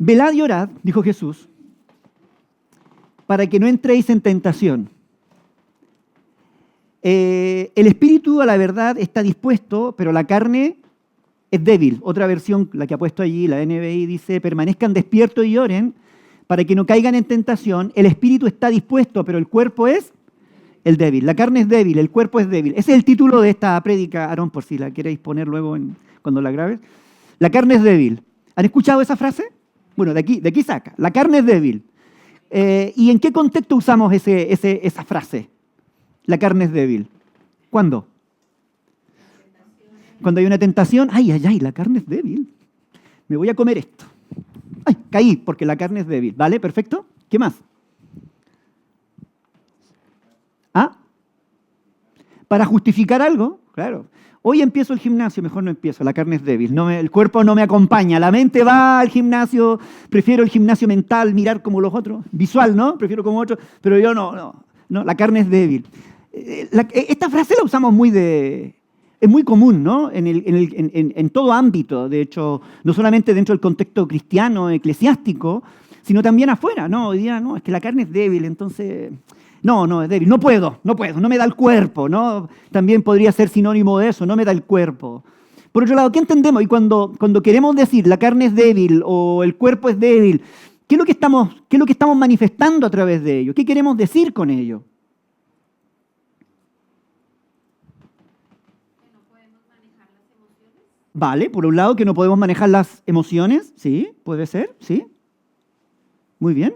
velad y orad, dijo Jesús, para que no entréis en tentación. El espíritu a la verdad está dispuesto, pero la carne es débil. Otra versión, la que ha puesto allí, la NBI, dice, permanezcan despiertos y oren para que no caigan en tentación. El espíritu está dispuesto, pero el cuerpo es el débil. La carne es débil, el cuerpo es débil. Ese es el título de esta prédica, Aarón, por si la queréis poner luego cuando la grabes. La carne es débil. ¿Han escuchado esa frase? Bueno, de aquí saca. La carne es débil. ¿Y en qué contexto usamos esa frase? La carne es débil. ¿Cuándo? Cuando hay una tentación. Ay, la carne es débil. Me voy a comer esto. Ay, caí porque la carne es débil. ¿Vale? Perfecto. ¿Qué más? ¿Ah? ¿Para justificar algo? Claro. Hoy empiezo el gimnasio, mejor no empiezo, la carne es débil, el cuerpo no me acompaña, la mente va al gimnasio, prefiero el gimnasio mental, mirar como los otros, visual, ¿no? Prefiero como otros, pero yo no, la carne es débil. Esta frase la usamos es muy común, ¿no? En todo ámbito, de hecho, no solamente dentro del contexto cristiano, eclesiástico, sino también afuera, ¿no? Hoy día, no, es que la carne es débil, entonces... No, es débil. No puedo, no me da el cuerpo, ¿no? También podría ser sinónimo de eso, no me da el cuerpo. Por otro lado, ¿qué entendemos? Y cuando queremos decir la carne es débil o el cuerpo es débil, ¿qué es lo que estamos manifestando a través de ello? ¿Qué queremos decir con ello? Que no podemos manejar las emociones. Vale, por un lado que no podemos manejar las emociones, sí, puede ser, sí. Muy bien.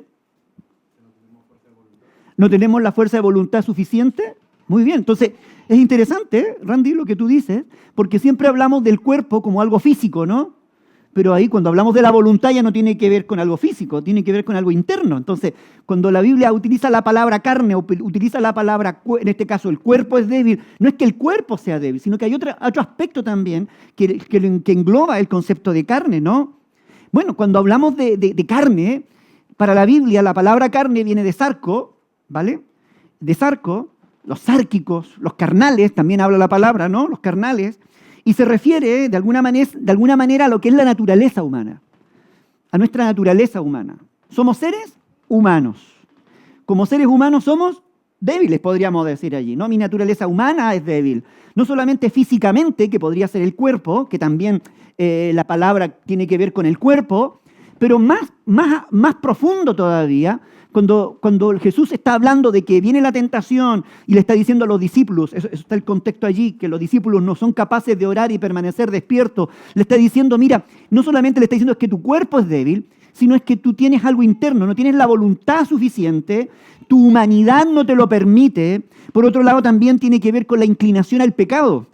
¿No tenemos la fuerza de voluntad suficiente? Muy bien. Entonces, es interesante, Randy, lo que tú dices, porque siempre hablamos del cuerpo como algo físico, ¿no? Pero ahí cuando hablamos de la voluntad ya no tiene que ver con algo físico, tiene que ver con algo interno. Entonces, cuando la Biblia utiliza la palabra carne o utiliza la palabra, en este caso, el cuerpo es débil, no es que el cuerpo sea débil, sino que hay otro aspecto también que engloba el concepto de carne, ¿no? Bueno, cuando hablamos de carne, para la Biblia la palabra carne viene de sarco, ¿vale? De sarco, los sárquicos, los carnales, también habla la palabra, ¿no? Los carnales, y se refiere de alguna manera a lo que es la naturaleza humana, a nuestra naturaleza humana. Somos seres humanos. Como seres humanos somos débiles, podríamos decir allí, ¿no? Mi naturaleza humana es débil. No solamente físicamente, que podría ser el cuerpo, que también la palabra tiene que ver con el cuerpo, pero más profundo todavía, cuando Jesús está hablando de que viene la tentación y le está diciendo a los discípulos, eso está el contexto allí, que los discípulos no son capaces de orar y permanecer despiertos, le está diciendo, mira, no solamente le está diciendo es que tu cuerpo es débil, sino es que tú tienes algo interno, no tienes la voluntad suficiente, tu humanidad no te lo permite. Por otro lado, también tiene que ver con la inclinación al pecado.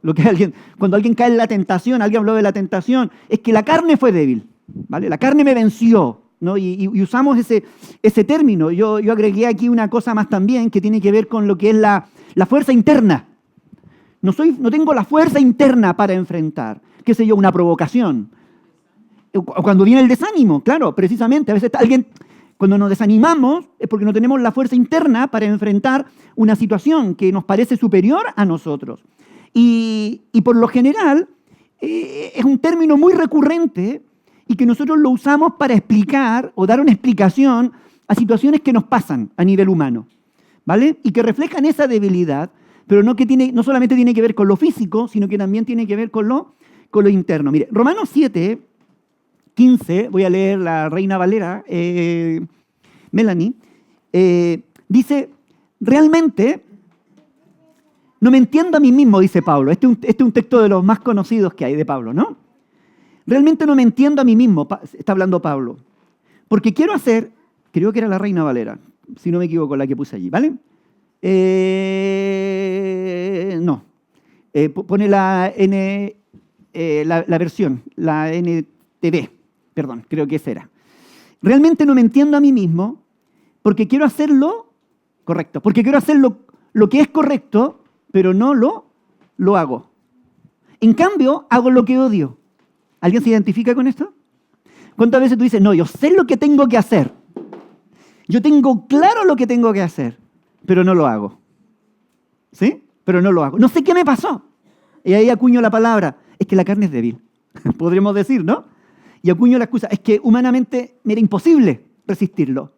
Cuando alguien cae en la tentación, alguien habló de la tentación, es que la carne fue débil, ¿vale? La carne me venció, ¿no? Y usamos ese término. Yo agregué aquí una cosa más también que tiene que ver con lo que es la fuerza interna. No tengo la fuerza interna para enfrentar, qué sé yo, una provocación. O cuando viene el desánimo, claro, precisamente. A veces cuando nos desanimamos es porque no tenemos la fuerza interna para enfrentar una situación que nos parece superior a nosotros. Y por lo general es un término muy recurrente y que nosotros lo usamos para explicar o dar una explicación a situaciones que nos pasan a nivel humano, ¿vale? Y que reflejan esa debilidad, pero no solamente tiene que ver con lo físico, sino que también tiene que ver con lo interno. Mire, Romanos 7, 15, voy a leer la Reina Valera, Melanie, dice, realmente no me entiendo a mí mismo, dice Pablo. Este es un texto de los más conocidos que hay de Pablo, ¿no? Realmente no me entiendo a mí mismo, está hablando Pablo, porque quiero hacer, creo que era la Reina Valera, si no me equivoco, la que puse allí, ¿vale? No, pone la versión, la NTV, perdón, creo que esa era. Realmente no me entiendo a mí mismo porque quiero hacerlo correcto, porque quiero hacer lo que es correcto, pero no lo hago. En cambio, hago lo que odio. ¿Alguien se identifica con esto? ¿Cuántas veces tú dices, no, yo sé lo que tengo que hacer? Yo tengo claro lo que tengo que hacer, pero no lo hago. ¿Sí? Pero no lo hago. No sé qué me pasó. Y ahí acuño la palabra, es que la carne es débil. Podríamos decir, ¿no? y acuño la excusa, es que humanamente me era imposible resistirlo.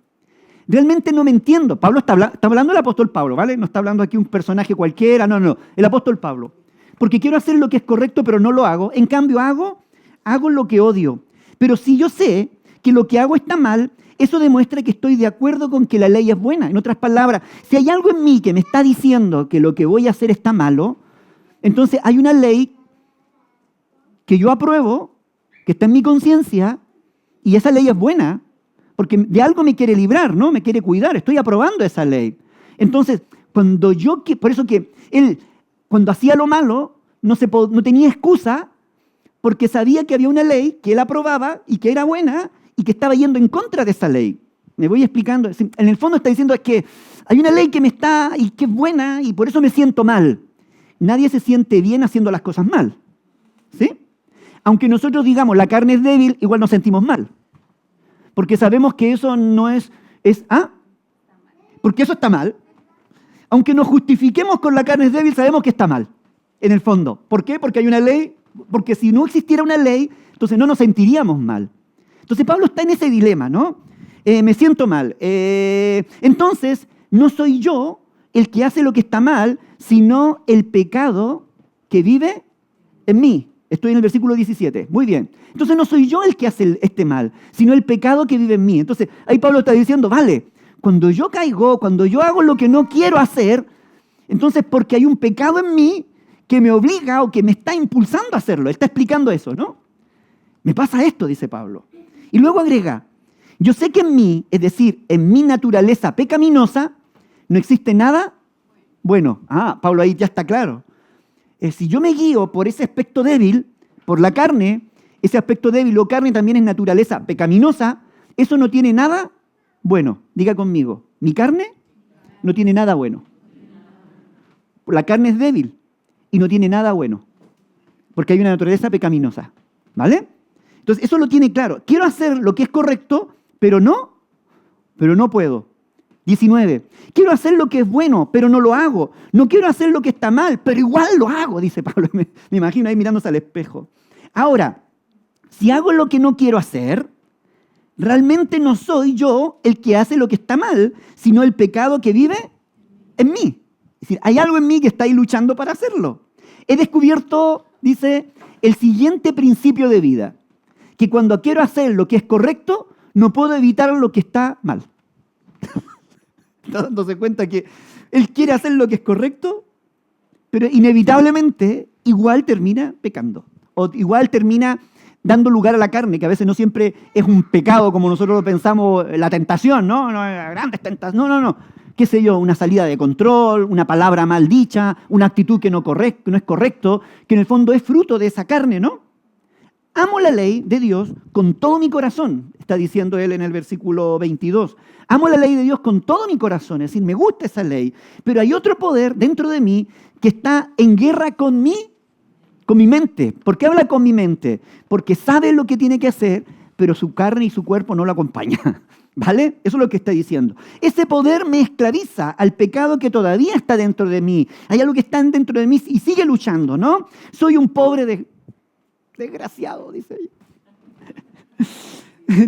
Realmente no me entiendo. Está hablando el apóstol Pablo, ¿vale? No está hablando aquí un personaje cualquiera, no, el apóstol Pablo. Porque quiero hacer lo que es correcto, pero no lo hago. En cambio, hago lo que odio. Pero si yo sé que lo que hago está mal, eso demuestra que estoy de acuerdo con que la ley es buena. En otras palabras, si hay algo en mí que me está diciendo que lo que voy a hacer está malo, entonces hay una ley que yo apruebo, que está en mi conciencia, y esa ley es buena, porque de algo me quiere librar, ¿no? Me quiere cuidar, estoy aprobando esa ley. Entonces, por eso que él, cuando hacía lo malo, no tenía excusa, porque sabía que había una ley que él aprobaba y que era buena y que estaba yendo en contra de esa ley. Me voy explicando. En el fondo está diciendo es que hay una ley y que es buena y por eso me siento mal. Nadie se siente bien haciendo las cosas mal, ¿sí? Aunque nosotros digamos la carne es débil, igual nos sentimos mal. Porque sabemos que eso no porque eso está mal. Aunque nos justifiquemos con la carne es débil, sabemos que está mal, en el fondo. ¿Por qué? Porque hay una ley, porque si no existiera una ley, entonces no nos sentiríamos mal. Entonces Pablo está en ese dilema, ¿no? Me siento mal. Entonces, no soy yo el que hace lo que está mal, sino el pecado que vive en mí. Estoy en el versículo 17. Muy bien. Entonces no soy yo el que hace este mal, sino el pecado que vive en mí. Entonces ahí Pablo está diciendo, vale, cuando yo caigo, cuando yo hago lo que no quiero hacer, entonces porque hay un pecado en mí que me obliga o que me está impulsando a hacerlo. Él está explicando eso, ¿no? Me pasa esto, dice Pablo. Y luego agrega, yo sé que en mí, es decir, en mi naturaleza pecaminosa, no existe nada bueno. Pablo ahí ya está claro. Si yo me guío por ese aspecto débil, por la carne, ese aspecto débil o carne también es naturaleza pecaminosa, eso no tiene nada bueno. Diga conmigo, mi carne no tiene nada bueno. La carne es débil y no tiene nada bueno, porque hay una naturaleza pecaminosa, ¿vale? Entonces eso lo tiene claro. Quiero hacer lo que es correcto, pero no puedo. 19. Quiero hacer lo que es bueno, pero no lo hago. No quiero hacer lo que está mal, pero igual lo hago, dice Pablo. Me imagino ahí mirándose al espejo. Ahora, si hago lo que no quiero hacer, realmente no soy yo el que hace lo que está mal, sino el pecado que vive en mí. Es decir, hay algo en mí que está ahí luchando para hacerlo. He descubierto, dice, el siguiente principio de vida, que cuando quiero hacer lo que es correcto, no puedo evitar lo que está mal. Está dándose cuenta que él quiere hacer lo que es correcto, pero inevitablemente igual termina pecando. O igual termina dando lugar a la carne, que a veces no siempre es un pecado como nosotros lo pensamos, la tentación, ¿no? Grandes tentaciones. No. Qué sé yo, una salida de control, una palabra mal dicha, una actitud que no es correcto, que en el fondo es fruto de esa carne, ¿no? Amo la ley de Dios con todo mi corazón, está diciendo él en el versículo 22. Amo la ley de Dios con todo mi corazón, es decir, me gusta esa ley, pero hay otro poder dentro de mí que está en guerra con mi mente. ¿Por qué habla con mi mente? Porque sabe lo que tiene que hacer, pero su carne y su cuerpo no lo acompañan. ¿Vale? Eso es lo que está diciendo. Ese poder me esclaviza al pecado que todavía está dentro de mí. Hay algo que está dentro de mí y sigue luchando, ¿no? Soy un pobre desgraciado, dice ella.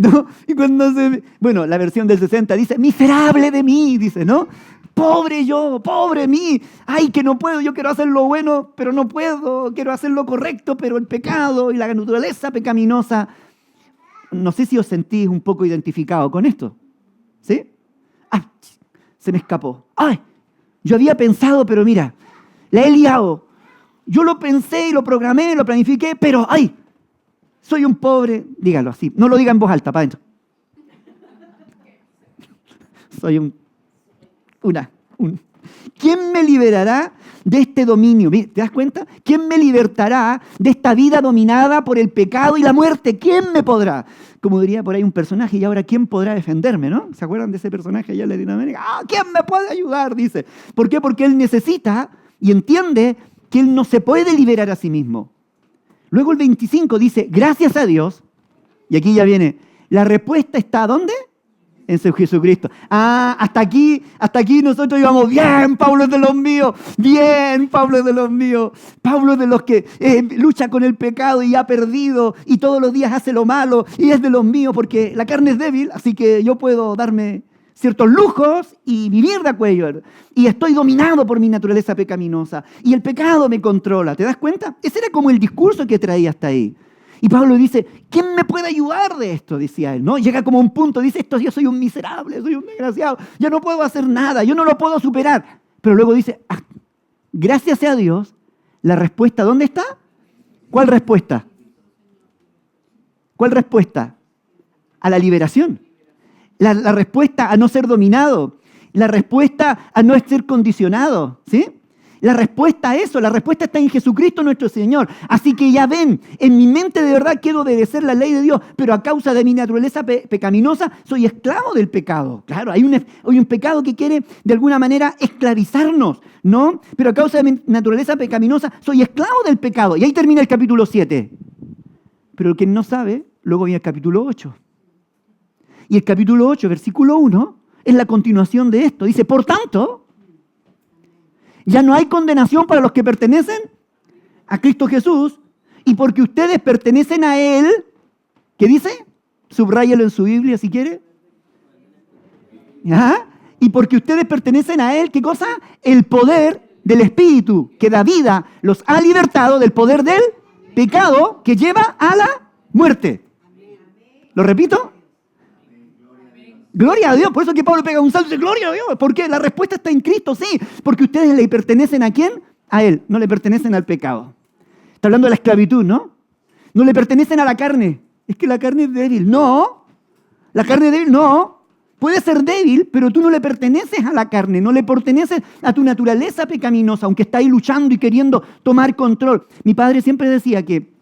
¿No? Y cuando la versión del 60 dice, miserable de mí, dice, ¿no? Pobre yo, pobre mí. Ay, que no puedo, yo quiero hacer lo bueno, pero no puedo. Quiero hacer lo correcto, pero el pecado y la naturaleza pecaminosa. No sé si os sentís un poco identificados con esto. ¿Sí? Se me escapó. Ay, yo había pensado, pero mira, la he liado. Yo lo pensé y lo programé, lo planifiqué, pero ¡ay! Soy un pobre, dígalo así, no lo diga en voz alta, para adentro. Soy ¿Quién me liberará de este dominio? ¿Te das cuenta? ¿Quién me libertará de esta vida dominada por el pecado y la muerte? ¿Quién me podrá? Como diría por ahí un personaje, y ahora ¿quién podrá defenderme? ¿No? ¿Se acuerdan de ese personaje allá en Latinoamérica? ¿Quién me puede ayudar? Dice. ¿Por qué? Porque él necesita y entiende que él no se puede liberar a sí mismo. Luego el 25 dice, gracias a Dios, y aquí ya viene, la respuesta está ¿dónde? En su Jesucristo. Hasta aquí nosotros íbamos, bien, Pablo es de los míos, bien, Pablo es de los míos. Pablo es de los que lucha con el pecado y ha perdido y todos los días hace lo malo y es de los míos porque la carne es débil, así que yo puedo darme ciertos lujos y vivir de acuerdo. Y estoy dominado por mi naturaleza pecaminosa y el pecado me controla. ¿Te das cuenta? Ese era como el discurso que traía hasta ahí. Y Pablo dice, ¿quién me puede ayudar de esto? Decía él, ¿no? Llega como a un punto, dice, yo soy un miserable, soy un desgraciado, yo no puedo hacer nada, yo no lo puedo superar. Pero luego dice, gracias sea a Dios, la respuesta, ¿dónde está? ¿Cuál respuesta? ¿Cuál respuesta? A la liberación. La respuesta a no ser dominado. La respuesta a no ser condicionado, ¿sí? La respuesta a eso, la respuesta está en Jesucristo nuestro Señor. Así que ya ven, en mi mente de verdad quiero obedecer la ley de Dios, pero a causa de mi naturaleza pecaminosa soy esclavo del pecado. Claro, hay un pecado que quiere de alguna manera esclavizarnos, ¿no? Pero a causa de mi naturaleza pecaminosa soy esclavo del pecado. Y ahí termina el capítulo 7. Pero quien no sabe, luego viene el capítulo 8. Y el capítulo 8, versículo 1, es la continuación de esto. Dice, por tanto, ya no hay condenación para los que pertenecen a Cristo Jesús, y porque ustedes pertenecen a Él, ¿qué dice? Subráyalo en su Biblia si quiere. ¿Ah? Y porque ustedes pertenecen a Él, ¿qué cosa? El poder del Espíritu que da vida los ha libertado del poder del pecado que lleva a la muerte. ¿Lo repito? Gloria a Dios, por eso que Pablo pega un salto y dice, gloria a Dios, porque la respuesta está en Cristo, sí, porque ustedes le pertenecen ¿a quién? A Él, no le pertenecen al pecado. Está hablando de la esclavitud, ¿no? No le pertenecen a la carne, es que la carne es débil, no, la carne es débil, no, puede ser débil, pero tú no le perteneces a la carne, no le perteneces a tu naturaleza pecaminosa, aunque está ahí luchando y queriendo tomar control. Mi padre siempre decía que,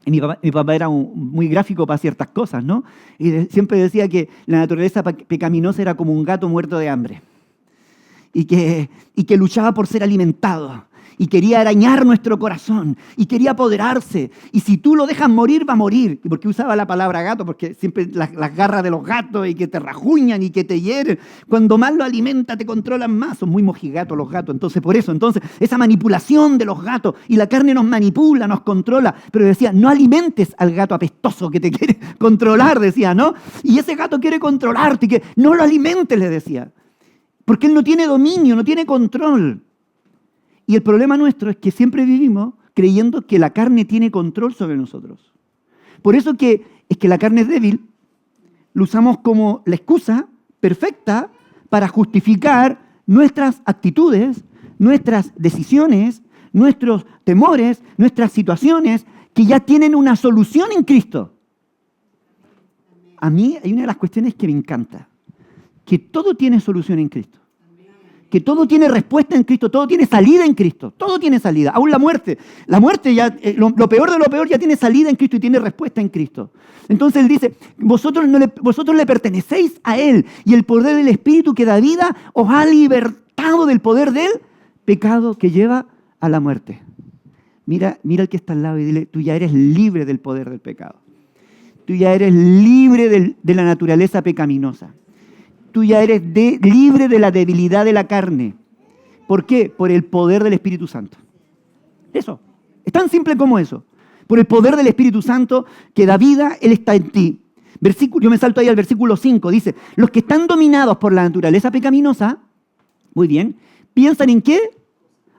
mi papá era muy gráfico para ciertas cosas, ¿no? Y siempre decía que la naturaleza pecaminosa era como un gato muerto de hambre y que luchaba por ser alimentado y quería arañar nuestro corazón y quería apoderarse. Y si tú lo dejas morir, va a morir. ¿Y por qué usaba la palabra gato? Porque siempre las garras de los gatos y que te rajuñan y que te hieren. Cuando más lo alimenta, te controlan más. Son muy mojigatos los gatos. Entonces, por eso, esa manipulación de los gatos y la carne nos manipula, nos controla. Pero decía, no alimentes al gato apestoso que te quiere controlar, decía, ¿no? Y ese gato quiere controlarte y que no lo alimentes, le decía. Porque él no tiene dominio, no tiene control. Y el problema nuestro es que siempre vivimos creyendo que la carne tiene control sobre nosotros. Por eso es que la carne es débil, lo usamos como la excusa perfecta para justificar nuestras actitudes, nuestras decisiones, nuestros temores, nuestras situaciones que ya tienen una solución en Cristo. A mí hay una de las cuestiones que me encanta, que todo tiene solución en Cristo. Que todo tiene respuesta en Cristo, todo tiene salida en Cristo, todo tiene salida, aún la muerte. La muerte ya, lo peor de lo peor ya tiene salida en Cristo y tiene respuesta en Cristo. Entonces él dice, vosotros le pertenecéis a Él y el poder del Espíritu que da vida os ha libertado del poder del pecado que lleva a la muerte. Mira el que está al lado y dile, tú ya eres libre del poder del pecado. Tú ya eres libre de la naturaleza pecaminosa. Tú ya eres libre de la debilidad de la carne. ¿Por qué? Por el poder del Espíritu Santo. Eso. Es tan simple como eso. Por el poder del Espíritu Santo que da vida, Él está en ti. Yo me salto ahí al versículo 5. Dice, los que están dominados por la naturaleza pecaminosa, muy bien, ¿piensan en qué?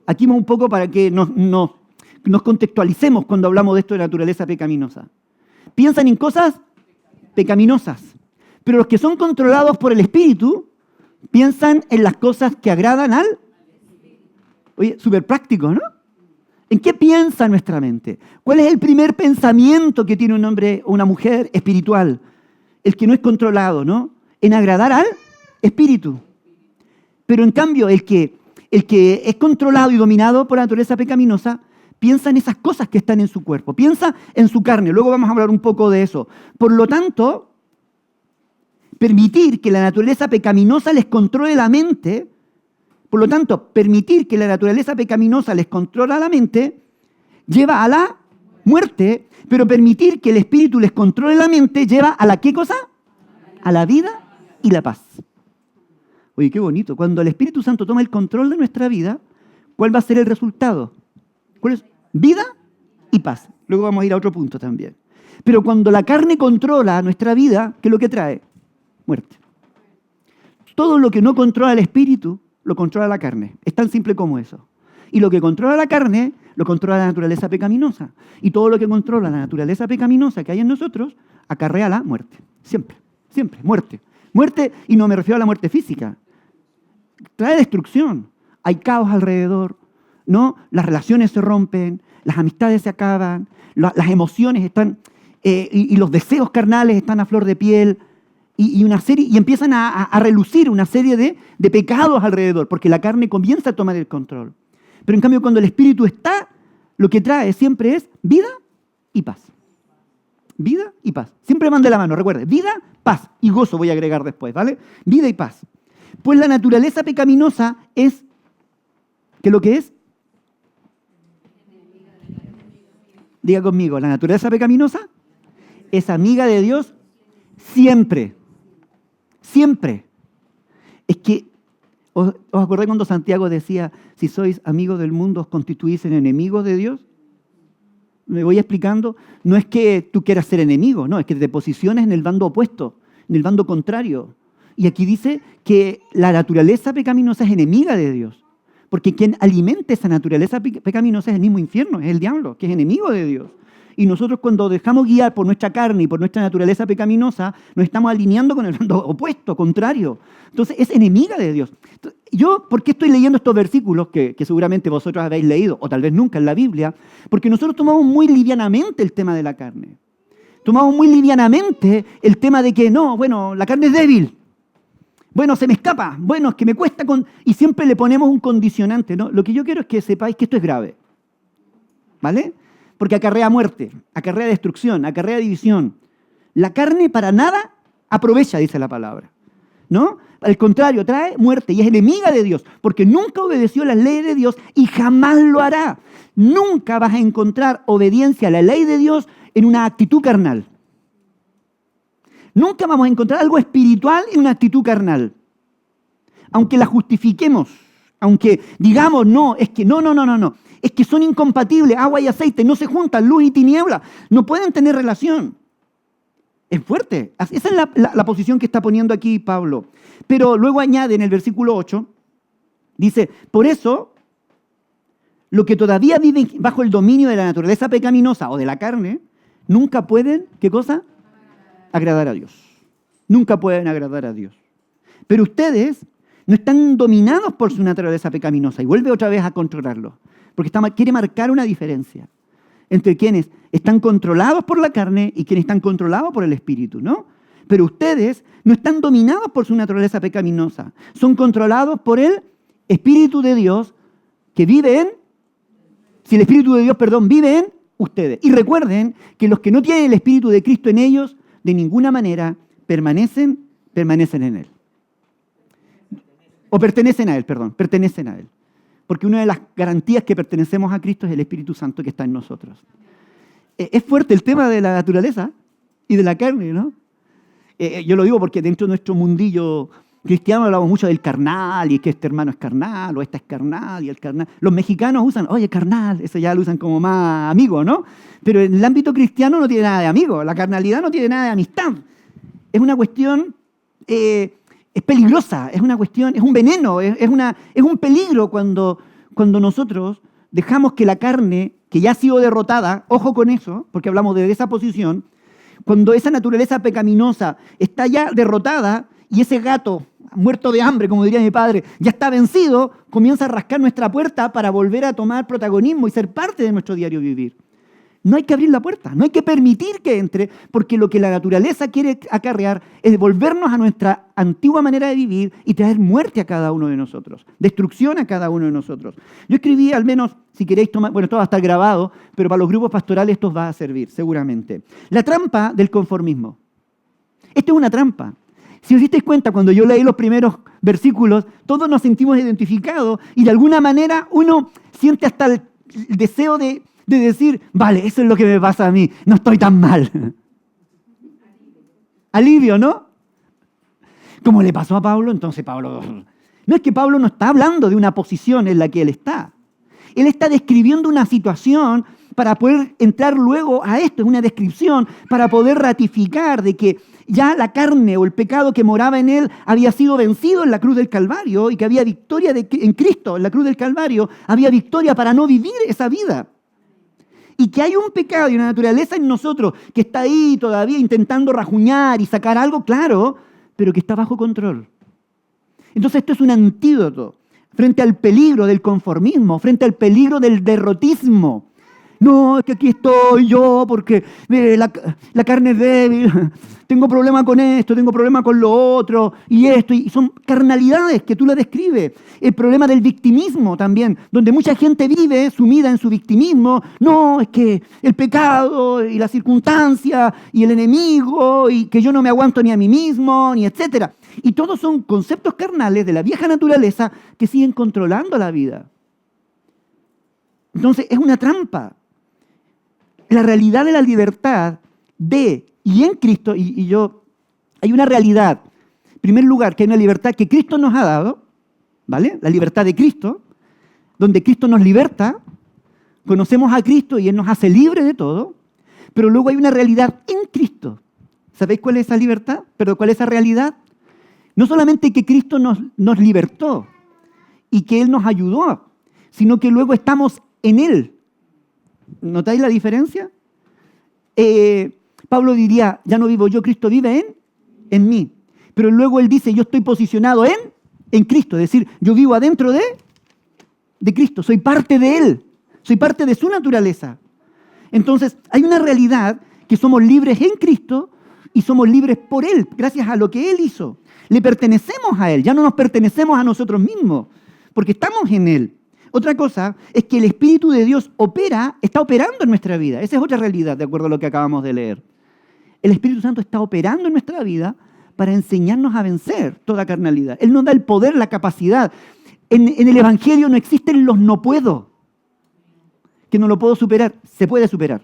Aquí un poco para que nos contextualicemos cuando hablamos de esto de naturaleza pecaminosa. Piensan en cosas pecaminosas. Pero los que son controlados por el Espíritu piensan en las cosas que agradan al... Oye, súper práctico, ¿no? ¿En qué piensa nuestra mente? ¿Cuál es el primer pensamiento que tiene un hombre o una mujer espiritual? El que no es controlado, ¿no? En agradar al Espíritu. Pero en cambio, el que es controlado y dominado por la naturaleza pecaminosa, piensa en esas cosas que están en su cuerpo, piensa en su carne. Luego vamos a hablar un poco de eso. Por lo tanto, permitir que la naturaleza pecaminosa les controle la mente, por lo tanto, permitir que la naturaleza pecaminosa les controle la mente, lleva a la muerte, pero permitir que el Espíritu les controle la mente, lleva a la ¿qué cosa? A la vida y la paz. Oye, qué bonito. Cuando el Espíritu Santo toma el control de nuestra vida, ¿cuál va a ser el resultado? ¿Cuál es? Vida y paz. Luego vamos a ir a otro punto también. Pero cuando la carne controla nuestra vida, ¿qué es lo que trae? Muerte. Todo lo que no controla el Espíritu, lo controla la carne. Es tan simple como eso. Y lo que controla la carne, lo controla la naturaleza pecaminosa. Y todo lo que controla la naturaleza pecaminosa que hay en nosotros, acarrea la muerte. Siempre, siempre, muerte. Muerte, y no me refiero a la muerte física. Trae destrucción. Hay caos alrededor, ¿no? Las relaciones se rompen, las amistades se acaban, las emociones están, y los deseos carnales están a flor de piel, y empiezan a relucir una serie de pecados alrededor, porque la carne comienza a tomar el control. Pero en cambio, cuando el Espíritu está, lo que trae siempre es vida y paz. Vida y paz. Siempre van de la mano, recuerde. Vida, paz y gozo voy a agregar después, ¿vale? Vida y paz. Pues la naturaleza pecaminosa es, ¿qué es lo que es? Diga conmigo, la naturaleza pecaminosa es amiga de Dios siempre. Siempre. Es que, ¿os acordáis cuando Santiago decía, si sois amigos del mundo, os constituís en enemigos de Dios? Me voy explicando. No es que tú quieras ser enemigo, no, es que te posiciones en el bando opuesto, en el bando contrario. Y aquí dice que la naturaleza pecaminosa es enemiga de Dios. Porque quien alimenta esa naturaleza pecaminosa es el mismo infierno, es el diablo, que es enemigo de Dios. Y nosotros cuando dejamos guiar por nuestra carne y por nuestra naturaleza pecaminosa, nos estamos alineando con el bando opuesto, contrario. Entonces es enemiga de Dios. Yo, ¿por qué estoy leyendo estos versículos que seguramente vosotros habéis leído, o tal vez nunca en la Biblia? Porque nosotros tomamos muy livianamente el tema de la carne. Tomamos muy livianamente el tema de que no, bueno, la carne es débil. Bueno, se me escapa. Bueno, es que me cuesta y siempre le ponemos un condicionante, ¿no? Lo que yo quiero es que sepáis que esto es grave. ¿Vale? Porque acarrea muerte, acarrea destrucción, acarrea división. La carne para nada aprovecha, dice la palabra, ¿no? Al contrario, trae muerte y es enemiga de Dios, porque nunca obedeció las leyes de Dios y jamás lo hará. Nunca vas a encontrar obediencia a la ley de Dios en una actitud carnal. Nunca vamos a encontrar algo espiritual en una actitud carnal. Aunque la justifiquemos, aunque digamos, no, es que no. Es que son incompatibles, agua y aceite, no se juntan, luz y tiniebla, no pueden tener relación. Es fuerte. Esa es la posición que está poniendo aquí Pablo. Pero luego añade en el versículo 8, dice, por eso, lo que todavía viven bajo el dominio de la naturaleza pecaminosa o de la carne, nunca pueden, ¿qué cosa? Agradar a Dios. Nunca pueden agradar a Dios. Pero ustedes no están dominados por su naturaleza pecaminosa y vuelve otra vez a controlarlo. Porque quiere marcar una diferencia entre quienes están controlados por la carne y quienes están controlados por el Espíritu, ¿no? Pero ustedes no están dominados por su naturaleza pecaminosa. Son controlados por el Espíritu de Dios que vive en, si el Espíritu de Dios, vive en ustedes. Y recuerden que los que no tienen el Espíritu de Cristo en ellos, de ninguna manera permanecen en Él. O pertenecen a Él. Porque una de las garantías que pertenecemos a Cristo es el Espíritu Santo que está en nosotros. Es fuerte el tema de la naturaleza y de la carne, ¿no? Yo lo digo porque dentro de nuestro mundillo cristiano hablamos mucho del carnal, y que este hermano es carnal, o esta es carnal, y el carnal. Los mexicanos usan, oye, carnal, eso ya lo usan como más amigo, ¿no? Pero en el ámbito cristiano no tiene nada de amigo, la carnalidad no tiene nada de amistad. Es una cuestión... es peligrosa, es una cuestión, es un veneno, es un peligro cuando nosotros dejamos que la carne, que ya ha sido derrotada, ojo con eso, porque hablamos de esa posición, cuando esa naturaleza pecaminosa está ya derrotada y ese gato muerto de hambre, como diría mi padre, ya está vencido, comienza a rascar nuestra puerta para volver a tomar protagonismo y ser parte de nuestro diario vivir. No hay que abrir la puerta, no hay que permitir que entre, porque lo que la naturaleza quiere acarrear es volvernos a nuestra antigua manera de vivir y traer muerte a cada uno de nosotros, destrucción a cada uno de nosotros. Yo escribí, al menos, si queréis tomar, bueno, esto va a estar grabado, pero para los grupos pastorales esto os va a servir, seguramente. La trampa del conformismo. Esto es una trampa. Si os disteis cuenta, cuando yo leí los primeros versículos, todos nos sentimos identificados y de alguna manera uno siente hasta el deseo de decir, vale, eso es lo que me pasa a mí, no estoy tan mal. Alivio, ¿no? como le pasó a Pablo, entonces Pablo... No, es que Pablo no está hablando de una posición en la que él está. Él está describiendo una situación para poder entrar luego a esto, es una descripción para poder ratificar de que ya la carne o el pecado que moraba en él había sido vencido en la cruz del Calvario y que había victoria en Cristo, en la cruz del Calvario, había victoria para no vivir esa vida. Y que hay un pecado y una naturaleza en nosotros que está ahí todavía intentando rajuñar y sacar algo, claro, pero que está bajo control. Entonces esto es un antídoto frente al peligro del conformismo, frente al peligro del derrotismo. No, es que aquí estoy yo porque la carne es débil, tengo problema con esto, tengo problema con lo otro, y esto, y son carnalidades que tú le describes. El problema del victimismo también, donde mucha gente vive sumida en su victimismo. No, es que el pecado y la circunstancia y el enemigo, y que yo no me aguanto ni a mí mismo, ni etcétera. Y todos son conceptos carnales de la vieja naturaleza que siguen controlando la vida. Entonces es una trampa. La realidad de la libertad de y en Cristo, hay una realidad, en primer lugar, que hay una libertad que Cristo nos ha dado, ¿vale? La libertad de Cristo, donde Cristo nos liberta, conocemos a Cristo y Él nos hace libre de todo, pero luego hay una realidad en Cristo. ¿Sabéis cuál es esa libertad? ¿Pero cuál es esa realidad? No solamente que Cristo nos libertó y que Él nos ayudó, sino que luego estamos en Él. ¿Notáis la diferencia? Pablo diría, ya no vivo yo, Cristo vive en mí. Pero luego él dice, yo estoy posicionado en Cristo. Es decir, yo vivo adentro de Cristo, soy parte de Él, soy parte de su naturaleza. Entonces, hay una realidad que somos libres en Cristo y somos libres por Él, gracias a lo que Él hizo. Le pertenecemos a Él, ya no nos pertenecemos a nosotros mismos, porque estamos en Él. Otra cosa es que el Espíritu de Dios está operando en nuestra vida. Esa es otra realidad, de acuerdo a lo que acabamos de leer. El Espíritu Santo está operando en nuestra vida para enseñarnos a vencer toda carnalidad. Él nos da el poder, la capacidad. En el Evangelio no existen los no puedo. Que no lo puedo superar, se puede superar.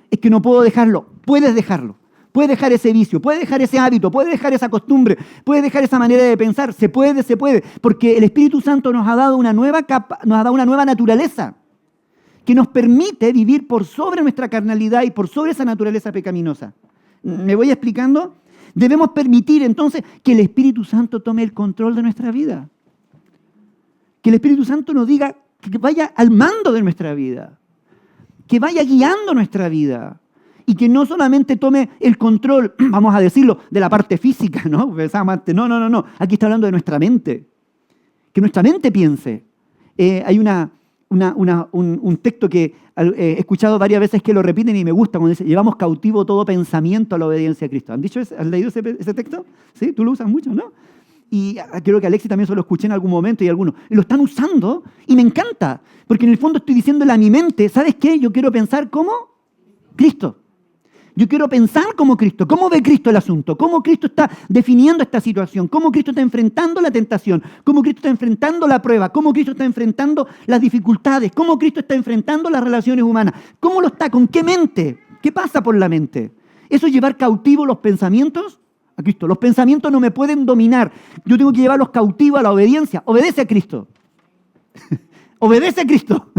Es que no puedo dejarlo, puedes dejarlo. Puedes dejar ese vicio, puedes dejar ese hábito, puedes dejar esa costumbre, puedes dejar esa manera de pensar. Se puede, porque el Espíritu Santo nos ha dado una nueva naturaleza que nos permite vivir por sobre nuestra carnalidad y por sobre esa naturaleza pecaminosa. ¿Me voy explicando? Debemos permitir entonces que el Espíritu Santo tome el control de nuestra vida. Que el Espíritu Santo nos diga que vaya al mando de nuestra vida, que vaya guiando nuestra vida. Y que no solamente tome el control, vamos a decirlo, de la parte física, ¿no? No. Aquí está hablando de nuestra mente. Que nuestra mente piense. Hay un texto que he escuchado varias veces que lo repiten y me gusta, cuando dice, llevamos cautivo todo pensamiento a la obediencia a Cristo. ¿Han leído ese texto? ¿Sí? Tú lo usas mucho, ¿no? Y creo que Alexis también se lo escuché en algún momento y algunos. Y lo están usando y me encanta. Porque en el fondo estoy diciéndole a mi mente, ¿sabes qué? Yo quiero pensar como Cristo. Yo quiero pensar como Cristo. ¿Cómo ve Cristo el asunto? ¿Cómo Cristo está definiendo esta situación? ¿Cómo Cristo está enfrentando la tentación? ¿Cómo Cristo está enfrentando la prueba? ¿Cómo Cristo está enfrentando las dificultades? ¿Cómo Cristo está enfrentando las relaciones humanas? ¿Cómo lo está? ¿Con qué mente? ¿Qué pasa por la mente? Eso es llevar cautivos los pensamientos a Cristo. Los pensamientos no me pueden dominar. Yo tengo que llevarlos cautivos a la obediencia. Obedece a Cristo. Obedece a Cristo.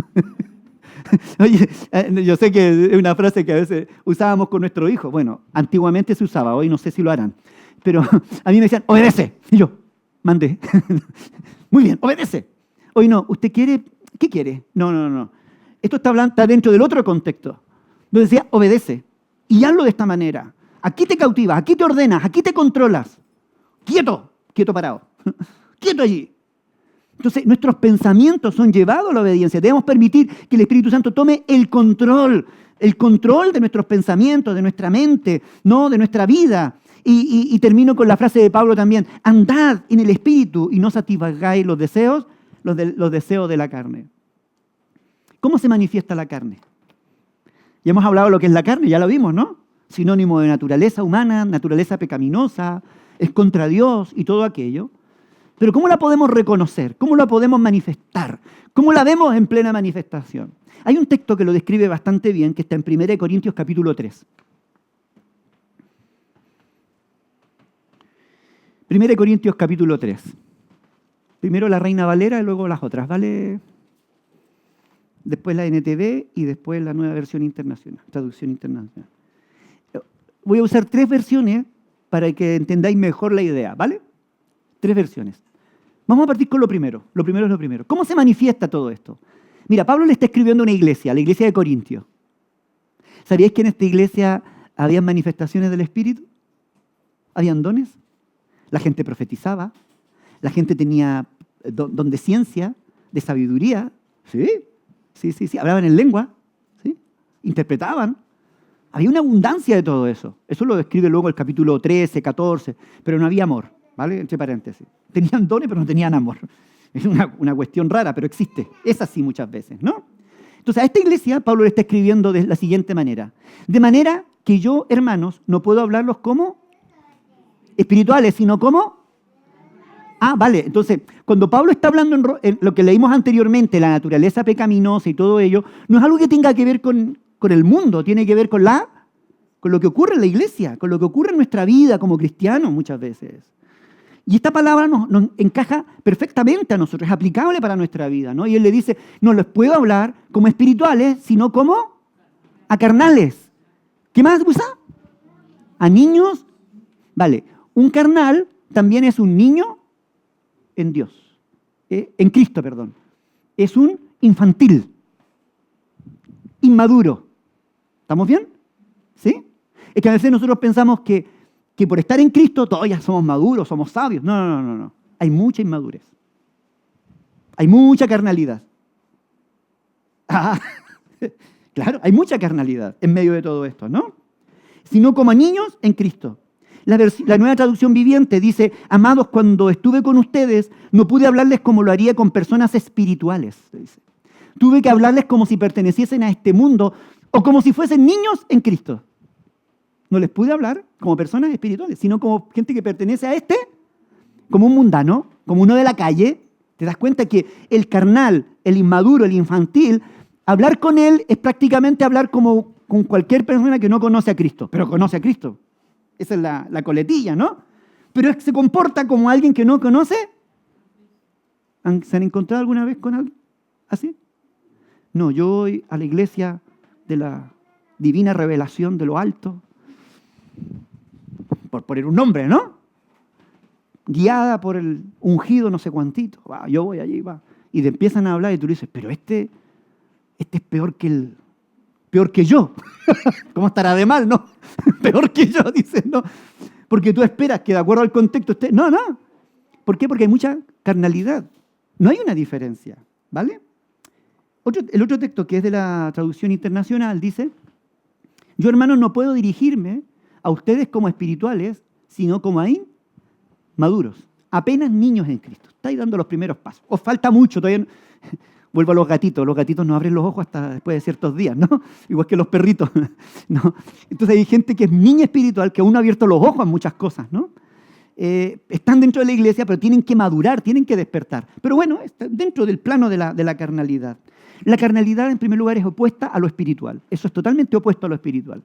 Oye, yo sé que es una frase que a veces usábamos con nuestro hijo. Bueno, antiguamente se usaba, hoy no sé si lo harán. Pero a mí me decían, obedece. Y yo, mandé. Muy bien, obedece. Hoy no, ¿usted quiere? ¿Qué quiere? No. Esto está dentro del otro contexto. Donde decía, obedece. Y hazlo de esta manera. Aquí te cautivas, aquí te ordenas, aquí te controlas. Quieto parado. Quieto allí. Entonces, nuestros pensamientos son llevados a la obediencia. Debemos permitir que el Espíritu Santo tome el control de nuestros pensamientos, de nuestra mente, ¿no? De nuestra vida. Y termino con la frase de Pablo también. Andad en el Espíritu y no satisfagáis los deseos de la carne. ¿Cómo se manifiesta la carne? Ya hemos hablado de lo que es la carne, ya lo vimos, ¿no? Sinónimo de naturaleza humana, naturaleza pecaminosa, es contra Dios y todo aquello. Pero ¿cómo la podemos reconocer? ¿Cómo la podemos manifestar? ¿Cómo la vemos en plena manifestación? Hay un texto que lo describe bastante bien, que está en 1 Corintios capítulo 3. 1 Corintios capítulo 3. Primero la Reina Valera y luego las otras, ¿vale? Después la NTV y después la nueva versión internacional, traducción internacional. Voy a usar 3 versiones para que entendáis mejor la idea, ¿vale? 3 versiones. Vamos a partir con lo primero. Lo primero es lo primero. ¿Cómo se manifiesta todo esto? Mira, Pablo le está escribiendo a una iglesia, la iglesia de Corintios. ¿Sabíais que en esta iglesia habían manifestaciones del Espíritu? ¿Habían dones? La gente profetizaba, la gente tenía don de ciencia, de sabiduría. Sí. Hablaban en lengua, ¿sí? Interpretaban. Había una abundancia de todo eso. Eso lo describe luego el capítulo 13, 14, pero no había amor, ¿vale? Entre paréntesis. Tenían dones, pero no tenían amor. Es una cuestión rara, pero existe. Es así muchas veces, ¿no? Entonces, a esta iglesia Pablo le está escribiendo de la siguiente manera. De manera que yo, hermanos, no puedo hablarlos como espirituales, sino como... Vale. Entonces, cuando Pablo está hablando en lo que leímos anteriormente, la naturaleza pecaminosa y todo ello, no es algo que tenga que ver con el mundo, tiene que ver con lo que ocurre en la iglesia, con lo que ocurre en nuestra vida como cristianos muchas veces. Y esta palabra nos encaja perfectamente a nosotros, es aplicable para nuestra vida, ¿no? Y él le dice, no les puedo hablar como espirituales, sino como a carnales. ¿Qué más usa? A niños. Vale, un carnal también es un niño en Dios, en Cristo, perdón. Es un infantil, inmaduro. ¿Estamos bien? ¿Sí? Es que a veces nosotros pensamos que por estar en Cristo todos ya somos maduros, somos sabios. No. Hay mucha inmadurez. Hay mucha carnalidad. Claro, hay mucha carnalidad en medio de todo esto, ¿no? Sino como a niños en Cristo. La nueva traducción viviente dice, amados, cuando estuve con ustedes, no pude hablarles como lo haría con personas espirituales. Dice. Tuve que hablarles como si perteneciesen a este mundo o como si fuesen niños en Cristo. No les pude hablar como personas espirituales, sino como gente que pertenece a como un mundano, como uno de la calle. Te das cuenta que el carnal, el inmaduro, el infantil, hablar con él es prácticamente hablar como con cualquier persona que no conoce a Cristo, pero conoce a Cristo. Esa es la coletilla, ¿no? Pero se comporta como alguien que no conoce. ¿Se han encontrado alguna vez con alguien así? No, yo voy a la iglesia de la divina revelación de lo alto, por poner un nombre, ¿no? Guiada por el ungido no sé cuantito. Yo voy allí, y te empiezan a hablar y tú dices, pero este es peor que yo. ¿Cómo estará de mal, no? Peor que yo, dices, ¿no? Porque tú esperas que de acuerdo al contexto esté... No. ¿Por qué? Porque hay mucha carnalidad. No hay una diferencia, ¿vale? El otro texto, que es de la traducción internacional, dice, yo, hermanos, no puedo dirigirme a ustedes como espirituales, sino como ahí maduros, apenas niños en Cristo. Estáis dando los primeros pasos. Os falta mucho, todavía no... Vuelvo a los gatitos no abren los ojos hasta después de ciertos días, ¿no? Igual que los perritos, ¿no? Entonces hay gente que es niña espiritual, que aún no ha abierto los ojos a muchas cosas, ¿no? Están dentro de la iglesia, pero tienen que madurar, tienen que despertar. Pero bueno, están dentro del plano de la carnalidad. La carnalidad, en primer lugar, es opuesta a lo espiritual. Eso es totalmente opuesto a lo espiritual.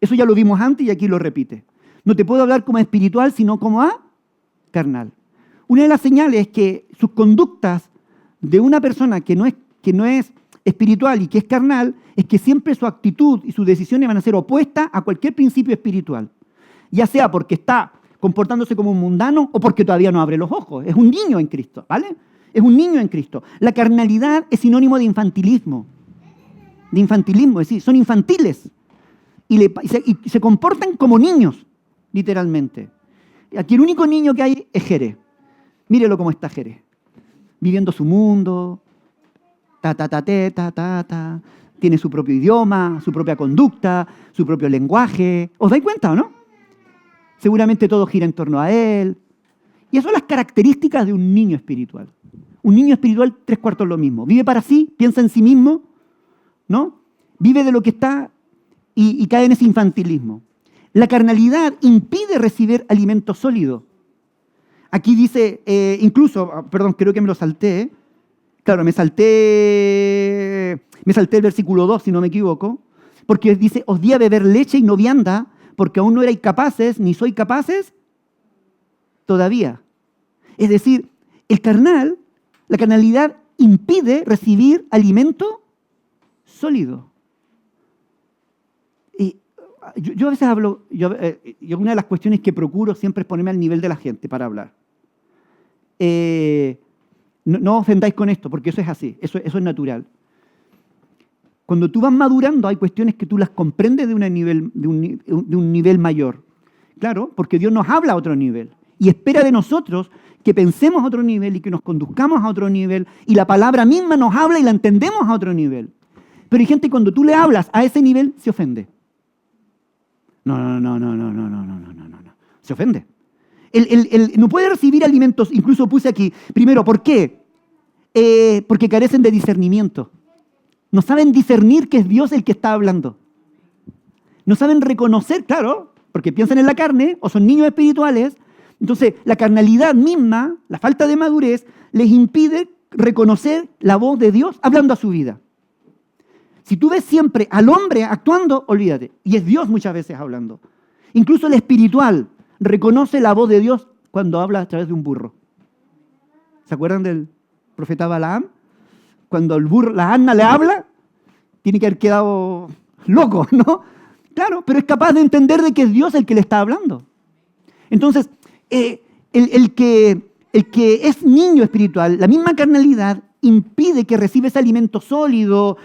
Eso ya lo vimos antes y aquí lo repite. No te puedo hablar como espiritual, sino como a carnal. Una de las señales es que sus conductas de una persona que no es espiritual y que es carnal, es que siempre su actitud y sus decisiones van a ser opuestas a cualquier principio espiritual. Ya sea porque está comportándose como un mundano o porque todavía no abre los ojos. Es un niño en Cristo, ¿vale? Es un niño en Cristo. La carnalidad es sinónimo de infantilismo. De infantilismo, es decir, son infantiles. Y se comportan como niños, literalmente. Aquí el único niño que hay es Jerez. Mírelo cómo está Jerez. Viviendo su mundo, tiene su propio idioma, su propia conducta, su propio lenguaje. ¿Os dais cuenta o no? Seguramente todo gira en torno a él. Y esas son las características de un niño espiritual. Un niño espiritual, 3/4 lo mismo. Vive para sí, piensa en sí mismo, ¿no? Vive de lo que está y cae en ese infantilismo. La carnalidad impide recibir alimento sólido. Aquí dice, creo que me lo salté. Claro, me salté el versículo 2, si no me equivoco, porque dice, os di a beber leche y no vianda, porque aún no erais capaces, ni sois capaces todavía. Es decir, la carnalidad impide recibir alimento sólido. Y yo a veces hablo, una de las cuestiones que procuro siempre es ponerme al nivel de la gente para hablar. No ofendáis con esto, porque eso es así, eso es natural. Cuando tú vas madurando, hay cuestiones que tú las comprendes de un nivel mayor. Claro, porque Dios nos habla a otro nivel y espera de nosotros que pensemos a otro nivel y que nos conduzcamos a otro nivel y la palabra misma nos habla y la entendemos a otro nivel. Pero hay gente cuando tú le hablas a ese nivel se ofende. No. Se ofende. Él no puede recibir alimentos, incluso puse aquí. Primero, ¿por qué? Porque carecen de discernimiento. No saben discernir que es Dios el que está hablando. No saben reconocer, claro, porque piensan en la carne o son niños espirituales. Entonces, la carnalidad misma, la falta de madurez, les impide reconocer la voz de Dios hablando a su vida. Si tú ves siempre al hombre actuando, olvídate. Y es Dios muchas veces hablando. Incluso el espiritual reconoce la voz de Dios cuando habla a través de un burro. ¿Se acuerdan del profeta Balaam? Cuando el burro, la asna le habla, tiene que haber quedado loco, ¿no? Claro, pero es capaz de entender de que es Dios el que le está hablando. Entonces, el que es niño espiritual, la misma carnalidad impide que reciba ese alimento sólido,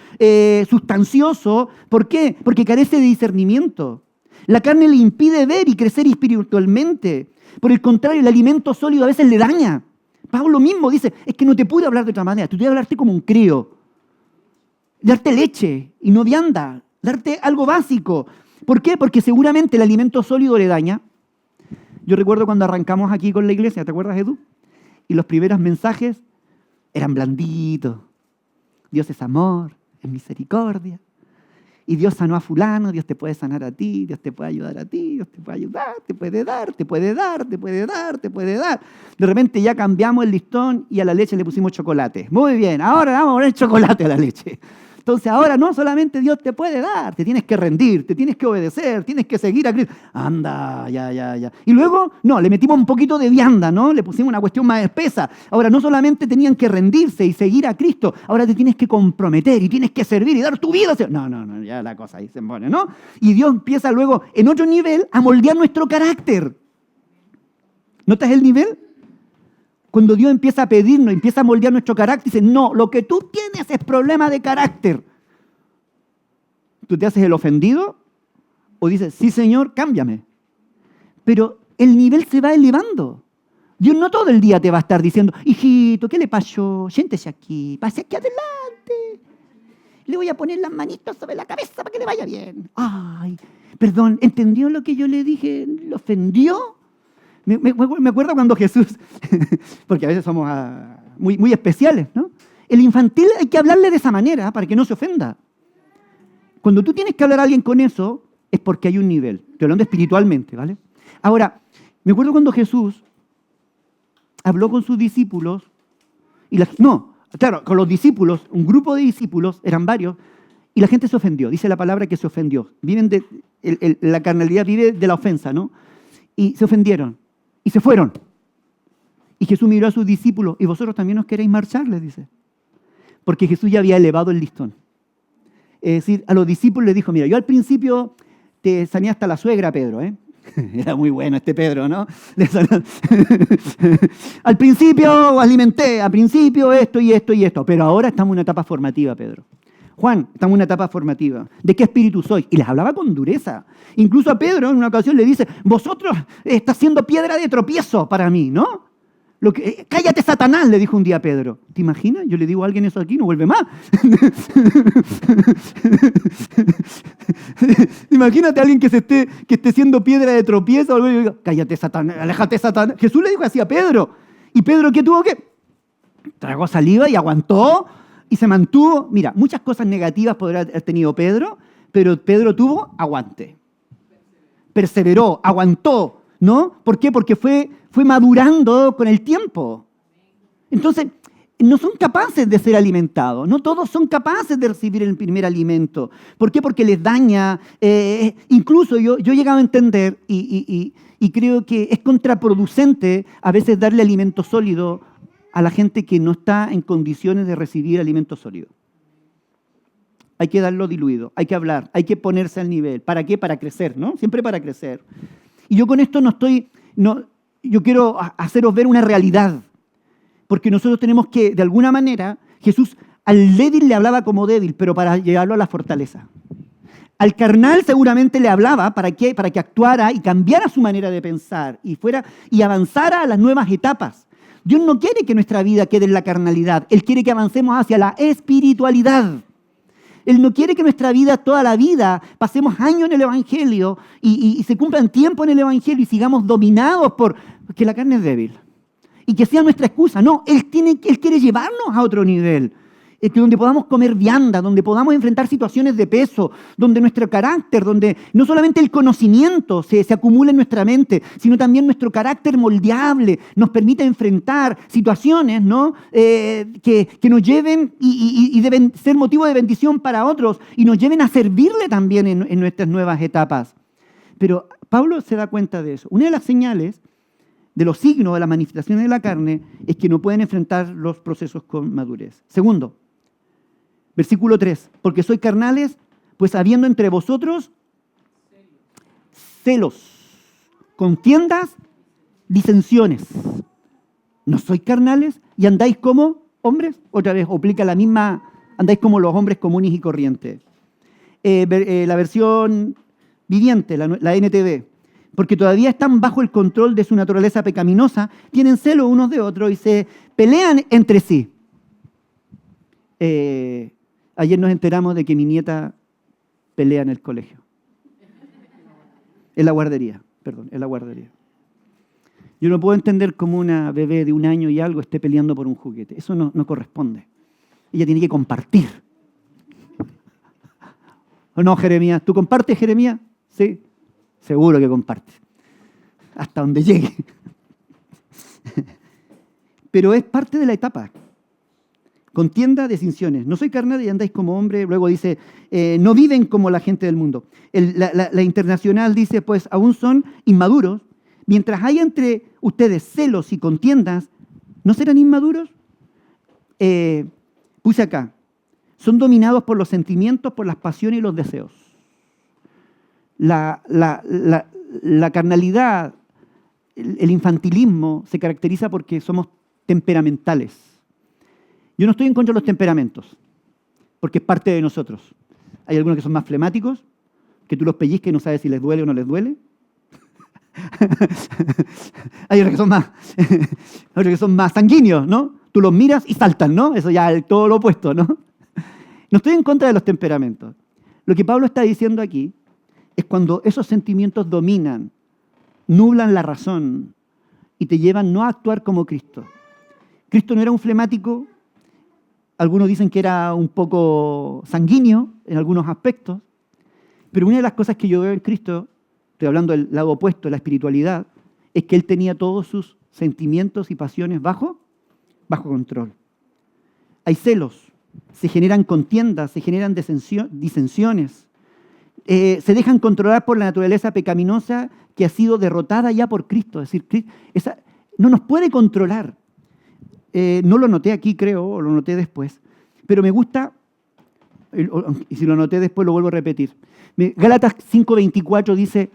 sustancioso. ¿Por qué? Porque carece de discernimiento. La carne le impide ver y crecer espiritualmente. Por el contrario, el alimento sólido a veces le daña. Pablo mismo dice, es que no te pude hablar de otra manera, te pude hablarte como un crío. Darte leche y no vianda, darte algo básico. ¿Por qué? Porque seguramente el alimento sólido le daña. Yo recuerdo cuando arrancamos aquí con la iglesia, ¿te acuerdas, Edu? Y los primeros mensajes eran blanditos. Dios es amor, es misericordia. Y Dios sanó a fulano, Dios te puede sanar a ti, Dios te puede ayudar a ti, Dios te puede ayudar, te puede dar, te puede dar, te puede dar, te puede dar. De repente ya cambiamos el listón y a la leche le pusimos chocolate. Muy bien, ahora vamos a poner chocolate a la leche. Entonces ahora no solamente Dios te puede dar, te tienes que rendir, te tienes que obedecer, tienes que seguir a Cristo. Anda, ya. Y luego, no, le metimos un poquito de vianda, ¿no? Le pusimos una cuestión más espesa. Ahora no solamente tenían que rendirse y seguir a Cristo, ahora te tienes que comprometer y tienes que servir y dar tu vida. No, ya la cosa ahí se pone, ¿no? Y Dios empieza luego, en otro nivel, a moldear nuestro carácter. ¿Notas el nivel? Cuando Dios empieza a pedirnos, empieza a moldear nuestro carácter, dice, no, lo que tú tienes es problema de carácter. ¿Tú te haces el ofendido? ¿O dices, sí, Señor, cámbiame? Pero el nivel se va elevando. Dios no todo el día te va a estar diciendo, hijito, ¿qué le pasó? Siéntese aquí, pase aquí adelante. Le voy a poner las manitos sobre la cabeza para que le vaya bien. Ay, perdón, ¿entendió lo que yo le dije? ¿Lo ofendió? Me acuerdo cuando Jesús, porque a veces somos muy especiales, ¿no? El infantil hay que hablarle de esa manera para que no se ofenda. Cuando tú tienes que hablar a alguien con eso, es porque hay un nivel. Estoy hablando espiritualmente, ¿vale? Ahora, me acuerdo cuando Jesús habló con sus discípulos, con los discípulos, un grupo de discípulos, eran varios, y la gente se ofendió. Dice la palabra que se ofendió. La carnalidad vive de la ofensa, ¿no? Y se ofendieron. Y se fueron. Y Jesús miró a sus discípulos, y vosotros también os queréis marchar, les dice. Porque Jesús ya había elevado el listón. Es decir, a los discípulos les dijo, mira, yo al principio te sané hasta la suegra, Pedro, ¿eh? Era muy bueno este Pedro, ¿no? Al principio alimenté, al principio esto y esto y esto, pero ahora estamos en una etapa formativa, Pedro. Juan, estamos en una etapa formativa. ¿De qué espíritu sois? Y les hablaba con dureza. Incluso a Pedro en una ocasión le dice, vosotros estás siendo piedra de tropiezo para mí, ¿no? Cállate, Satanás, le dijo un día a Pedro. ¿Te imaginas? Yo le digo a alguien eso aquí, no vuelve más. Imagínate a alguien que esté siendo piedra de tropiezo. Y digo, cállate, Satanás, aléjate, Satanás. Jesús le dijo así a Pedro. ¿Y Pedro qué tuvo que? Tragó saliva y aguantó y se mantuvo. Mira, muchas cosas negativas podría haber tenido Pedro, pero Pedro tuvo aguante. Perseveró, aguantó, ¿no? ¿Por qué? Porque fue madurando con el tiempo. Entonces, no son capaces de ser alimentados. No todos son capaces de recibir el primer alimento. ¿Por qué? Porque les daña. Incluso yo he llegado a entender y creo que es contraproducente a veces darle alimento sólido a la gente que no está en condiciones de recibir alimento sólido. Hay que darlo diluido, hay que hablar, hay que ponerse al nivel. ¿Para qué? Para crecer, ¿no? Siempre para crecer. Y yo con esto yo quiero haceros ver una realidad. Porque nosotros tenemos que, de alguna manera, Jesús al débil le hablaba como débil, pero para llevarlo a la fortaleza. Al carnal seguramente le hablaba para que actuara y cambiara su manera de pensar y avanzara a las nuevas etapas. Dios no quiere que nuestra vida quede en la carnalidad. Él quiere que avancemos hacia la espiritualidad. Él no quiere que nuestra vida, toda la vida, pasemos años en el Evangelio y se cumplan tiempo en el Evangelio y sigamos dominados por que la carne es débil. Y que sea nuestra excusa. No, Él quiere llevarnos a otro nivel. Donde podamos comer vianda, donde podamos enfrentar situaciones de peso, donde nuestro carácter, donde no solamente el conocimiento se acumula en nuestra mente, sino también nuestro carácter moldeable nos permite enfrentar situaciones, ¿no? Que nos lleven y deben ser motivo de bendición para otros y nos lleven a servirle también en nuestras nuevas etapas. Pero Pablo se da cuenta de eso. Una de las señales de los signos de las manifestaciones de la carne es que no pueden enfrentar los procesos con madurez. Segundo, versículo 3, porque sois carnales, pues habiendo entre vosotros celos, contiendas, disensiones. ¿No sois carnales y andáis como hombres? Otra vez, aplica la misma, andáis como los hombres comunes y corrientes. La versión viviente, la NTV, porque todavía están bajo el control de su naturaleza pecaminosa, tienen celo unos de otros y se pelean entre sí. Ayer nos enteramos de que mi nieta pelea en el colegio. En la guardería. Yo no puedo entender cómo una bebé de 1 año y algo esté peleando por un juguete. Eso no corresponde. Ella tiene que compartir. ¿O no, Jeremías? ¿Tú compartes, Jeremías? Sí. Seguro que comparte. Hasta donde llegue. Pero es parte de la etapa. Contienda, disensiones. No soy carnal y andáis como hombre. Luego dice, no viven como la gente del mundo. La internacional dice, pues aún son inmaduros. Mientras hay entre ustedes celos y contiendas, ¿no serán inmaduros? Puse acá. Son dominados por los sentimientos, por las pasiones y los deseos. La carnalidad, el infantilismo se caracteriza porque somos temperamentales. Yo no estoy en contra de los temperamentos, porque es parte de nosotros. Hay algunos que son más flemáticos, que tú los pellizcas y no sabes si les duele o no les duele. Hay otros que son más sanguíneos, ¿no? Tú los miras y saltan, ¿no? Eso ya es todo lo opuesto, ¿no? No estoy en contra de los temperamentos. Lo que Pablo está diciendo aquí es cuando esos sentimientos dominan, nublan la razón y te llevan no a actuar como Cristo. Cristo no era un flemático, algunos dicen que era un poco sanguíneo en algunos aspectos, pero una de las cosas que yo veo en Cristo, estoy hablando del lado opuesto, la espiritualidad, es que Él tenía todos sus sentimientos y pasiones bajo control. Hay celos, se generan contiendas, se generan disensiones, se dejan controlar por la naturaleza pecaminosa que ha sido derrotada ya por Cristo. Es decir, no nos puede controlar. No lo noté aquí, creo, o lo noté después, pero me gusta, y si lo noté después lo vuelvo a repetir. Gálatas 5:24 dice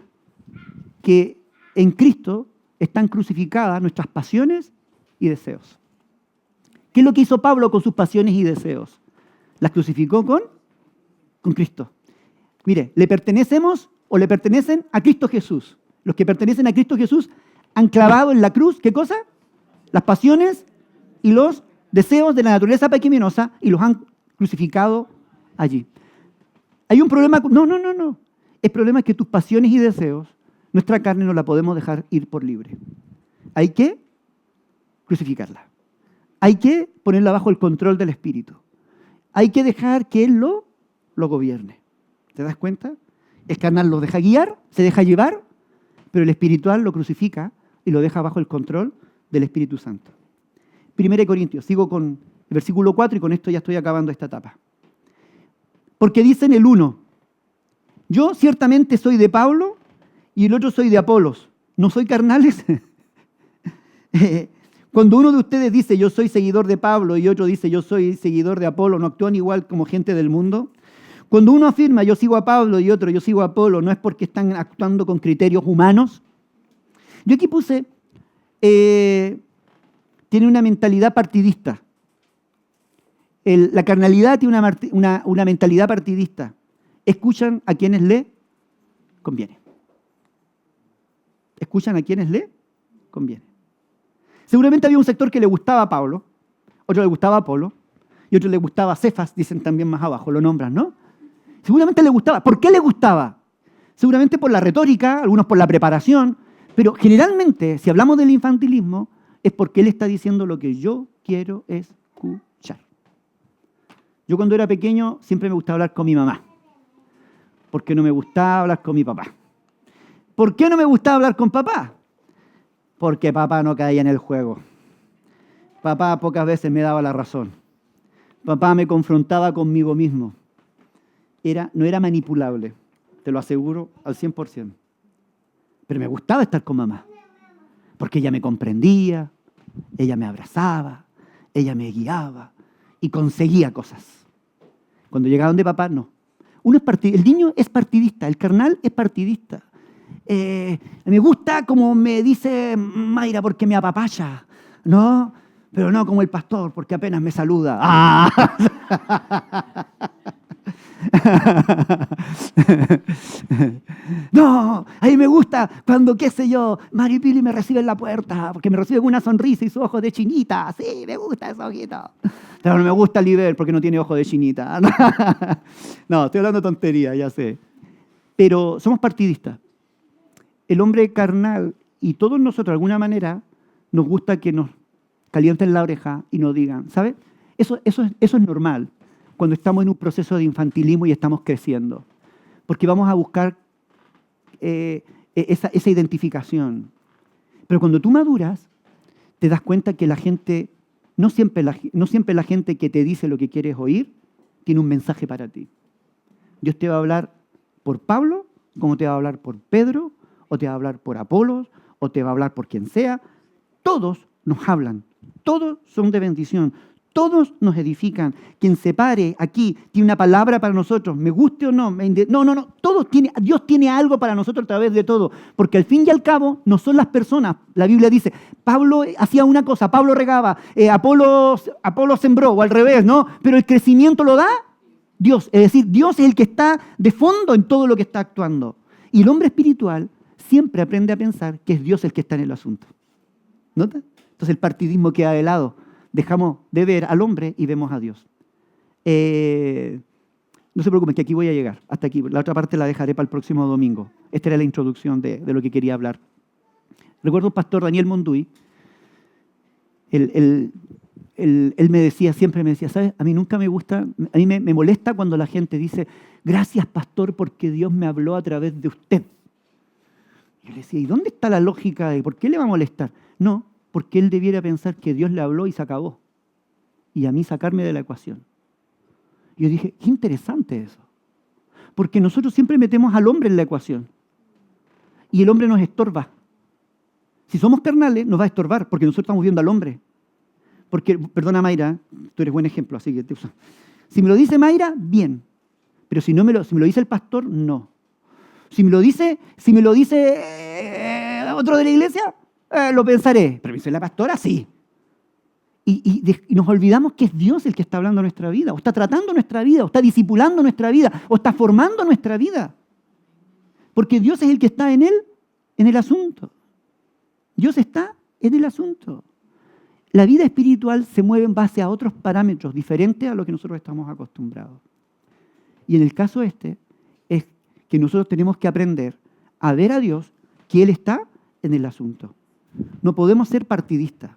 que en Cristo están crucificadas nuestras pasiones y deseos. ¿Qué es lo que hizo Pablo con sus pasiones y deseos? Las crucificó con Cristo. Mire, ¿le pertenecemos o le pertenecen a Cristo Jesús? Los que pertenecen a Cristo Jesús han clavado en la cruz, ¿qué cosa? Las pasiones y los deseos de la naturaleza pecaminosa y los han crucificado allí. Hay un problema. No. El problema es que tus pasiones y deseos, nuestra carne no la podemos dejar ir por libre. Hay que crucificarla. Hay que ponerla bajo el control del Espíritu. Hay que dejar que Él lo gobierne. ¿Te das cuenta? El carnal lo deja guiar, se deja llevar, pero el espiritual lo crucifica y lo deja bajo el control del Espíritu Santo. 1 Corintios, sigo con El versículo 4, y con esto ya estoy acabando esta etapa. Porque dice en el 1, yo ciertamente soy de Pablo y el otro soy de Apolos. ¿No soy carnales? Cuando uno de ustedes dice yo soy seguidor de Pablo y otro dice yo soy seguidor de Apolo, ¿no actúan igual como gente del mundo? Cuando uno afirma yo sigo a Pablo y otro yo sigo a Apolo, ¿no es porque están actuando con criterios humanos? Yo aquí puse, tiene una mentalidad partidista. La carnalidad tiene una mentalidad partidista. ¿Escuchan a quienes le conviene? ¿Escuchan a quienes le conviene? Seguramente había un sector que le gustaba a Pablo, otro le gustaba a Apolo, y otro le gustaba a Cefas, dicen también más abajo, lo nombran, ¿no? Seguramente le gustaba. ¿Por qué le gustaba? Seguramente por la retórica, algunos por la preparación, pero generalmente, si hablamos del infantilismo, es porque él está diciendo lo que yo quiero escuchar. Yo cuando era pequeño siempre me gustaba hablar con mi mamá, porque no me gustaba hablar con mi papá. ¿Por qué no me gustaba hablar con papá? Porque papá no caía en el juego. Papá pocas veces me daba la razón. Papá me confrontaba conmigo mismo. No era manipulable, te lo aseguro al 100%. Pero me gustaba estar con mamá, porque ella me comprendía, ella me abrazaba, ella me guiaba y conseguía cosas. Cuando llegaban de papá, no. El niño es partidista, el carnal es partidista. Me gusta como me dice Mayra porque me apapacha, ¿no? Pero no como el pastor porque apenas me saluda. ¡Ah! No, a mí me gusta cuando, qué sé yo, Maripili me recibe en la puerta, porque me recibe con una sonrisa y sus ojos de chinita. Sí, me gusta esos ojitos. Pero no me gusta Liber porque no tiene ojos de chinita. No, estoy hablando tontería, ya sé. Pero somos partidistas. El hombre carnal y todos nosotros, de alguna manera, nos gusta que nos calienten la oreja y nos digan, ¿sabes? Eso es normal cuando estamos en un proceso de infantilismo y estamos creciendo. Porque vamos a buscar esa identificación. Pero cuando tú maduras, te das cuenta que la gente, no siempre la gente que te dice lo que quieres oír, tiene un mensaje para ti. Dios te va a hablar por Pablo, como te va a hablar por Pedro, o te va a hablar por Apolos, o te va a hablar por quien sea. Todos nos hablan, todos son de bendición, todos nos edifican. Quien se pare aquí tiene una palabra para nosotros, me guste o no. No. Dios tiene algo para nosotros a través de todo. Porque al fin y al cabo no son las personas. La Biblia dice, Pablo hacía una cosa, Pablo regaba, Apolo sembró, o al revés, ¿no? Pero el crecimiento lo da Dios. Es decir, Dios es el que está de fondo en todo lo que está actuando. Y el hombre espiritual siempre aprende a pensar que es Dios el que está en el asunto. ¿Nota? Entonces el partidismo queda de lado. Dejamos de ver al hombre y vemos a Dios. No se preocupen, que aquí voy a llegar. Hasta aquí. La otra parte la dejaré para el próximo domingo. Esta era la introducción de lo que quería hablar. Recuerdo un pastor, Daniel Monduy. Él siempre me decía, ¿sabes? A mí nunca me gusta, a mí me molesta cuando la gente dice, gracias, pastor, porque Dios me habló a través de usted. Yo le decía, ¿y dónde está la lógica de por qué le va a molestar? No, porque él debiera pensar que Dios le habló y se acabó. Y a mí sacarme de la ecuación. Y yo dije, qué interesante eso. Porque nosotros siempre metemos al hombre en la ecuación. Y el hombre nos estorba. Si somos carnales, nos va a estorbar, porque nosotros estamos viendo al hombre. Porque, perdona Mayra, tú eres buen ejemplo, así que te uso. Si me lo dice Mayra, bien. Pero si me lo dice el pastor, no. Si me lo dice otro de la iglesia, lo pensaré. Pero me dice la pastora, sí. Y nos olvidamos que es Dios el que está hablando nuestra vida, o está tratando nuestra vida, o está discipulando nuestra vida, o está formando nuestra vida. Porque Dios es el que está en el asunto. Dios está en el asunto. La vida espiritual se mueve en base a otros parámetros diferentes a lo que nosotros estamos acostumbrados. Y en el caso es que nosotros tenemos que aprender a ver a Dios, que Él está en el asunto. No podemos ser partidistas.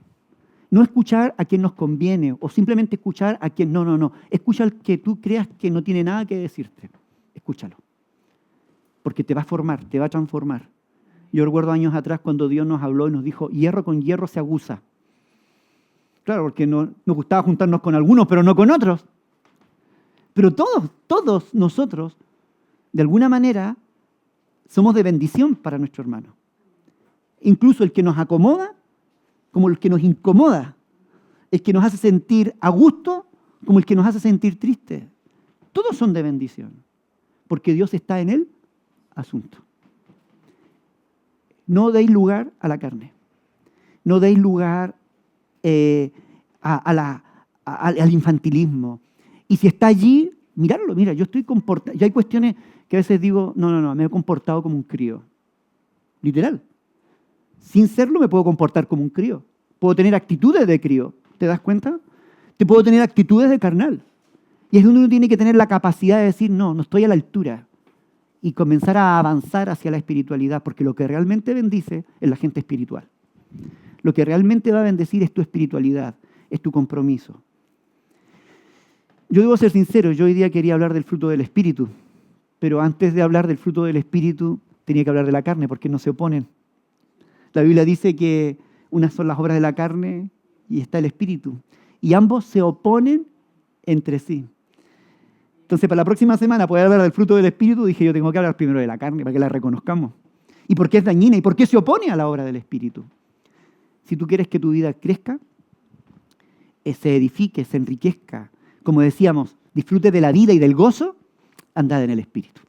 No escuchar a quien nos conviene o simplemente escuchar a quien no. Escucha al que tú creas que no tiene nada que decirte. Escúchalo. Porque te va a formar, te va a transformar. Yo recuerdo años atrás cuando Dios nos habló y nos dijo, hierro con hierro se aguza. Claro, porque nos gustaba juntarnos con algunos, pero no con otros. Pero todos nosotros, de alguna manera, somos de bendición para nuestro hermano. Incluso el que nos acomoda, como el que nos incomoda. El que nos hace sentir a gusto, como el que nos hace sentir triste. Todos son de bendición, porque Dios está en el asunto. No deis lugar a la carne. No deis lugar al infantilismo. Y si está allí, mirarlo. Mira, yo estoy comportado. Y hay cuestiones que a veces digo, no, me he comportado como un crío. Literal. Sin serlo me puedo comportar como un crío. Puedo tener actitudes de crío. ¿Te das cuenta? Te puedo tener actitudes de carnal. Y es donde uno tiene que tener la capacidad de decir, no estoy a la altura. Y comenzar a avanzar hacia la espiritualidad, porque lo que realmente bendice es la gente espiritual. Lo que realmente va a bendecir es tu espiritualidad, es tu compromiso. Yo debo ser sincero, yo hoy día quería hablar del fruto del Espíritu, pero antes de hablar del fruto del Espíritu tenía que hablar de la carne, porque no se oponen. La Biblia dice que unas son las obras de la carne y está el Espíritu, y ambos se oponen entre sí. Entonces, para la próxima semana poder hablar del fruto del Espíritu, dije yo tengo que hablar primero de la carne para que la reconozcamos. ¿Y por qué es dañina? ¿Y por qué se opone a la obra del Espíritu? Si tú quieres que tu vida crezca, se edifique, se enriquezca, como decíamos, disfrute de la vida y del gozo, andad en el Espíritu.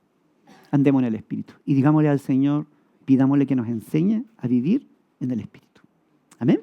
Andemos en el Espíritu. Y digámosle al Señor, pidámosle que nos enseñe a vivir en el Espíritu. Amén.